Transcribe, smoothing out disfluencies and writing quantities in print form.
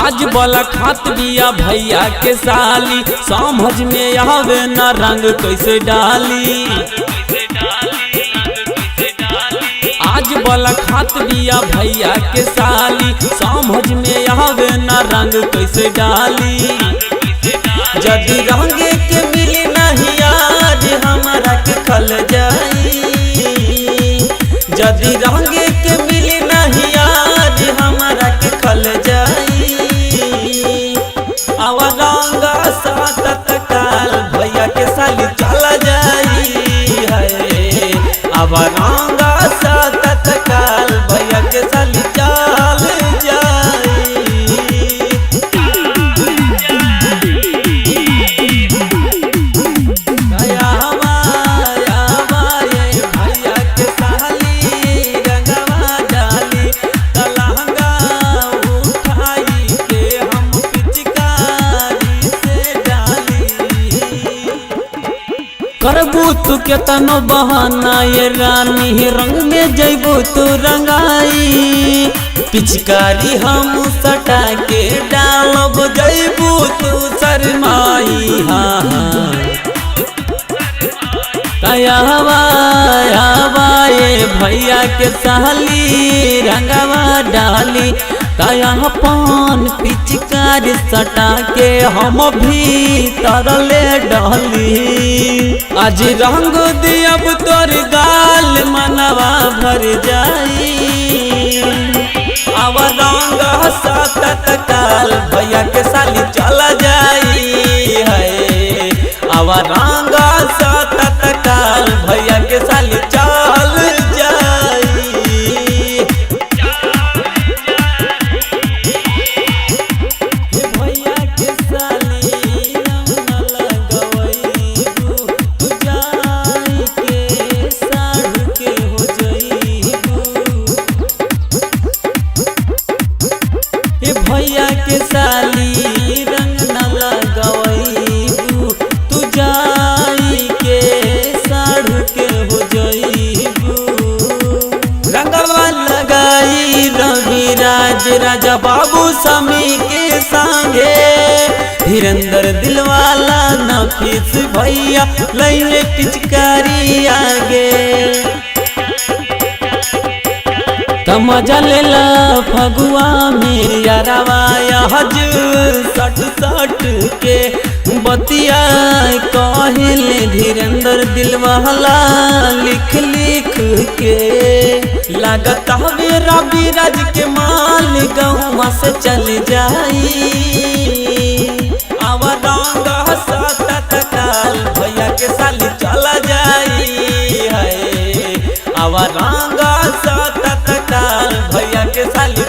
आज वाला खात बिया भैया के साली, समझ में आवे न रंग कैसे डाली। आज वाला खात बिया भैया के साली, समझ में आवे न रंग कैसे डाली। जदि रंगे के मिली नहीं आज हमारा के खल जाई, जदि रंगे के मिली नहीं आज हमारा के खल जाई। आवा रंगा सात तकाल भैया के साली चला जाई है। आवा रंगा सात तकाल भैया के साली चल जाई। करबू तू केतनो बहाना ये रानी, रंग में जैबू तू रंगाई। पिचकारी हम सटा के डालब जैबू तू शरमाई। हाँ ये भैया के साली रंगवा डाली, अपन पिचकारी सटा के हम भी तरले डाली। आज रंग दियब तोर गाल मनवा भर जाई। अब रंग सात काल भैया के साली चला जाई है। अब रंग सात काल भैया के साली चल जाई। भैया के साली रंग न लगवैबू, तू जाई के साढ़ के हो जईबू। रंगवा लगाई रवि राज राजा बाबू समी के संगे, धीरेन्द्र दिलवाला नफीस भैया लैले पिचकारी आगे। मजा लेला फगुआ में यारवा हज सट सट के बतिया कहले धीरेन्द्र दिलवाला लिख लिख के। लागत हवे रवि राज के माल गौवा से चल जाई। अब रंग सात काल भैया के साली चला जाई है। अब रंग सात काल भैया के साली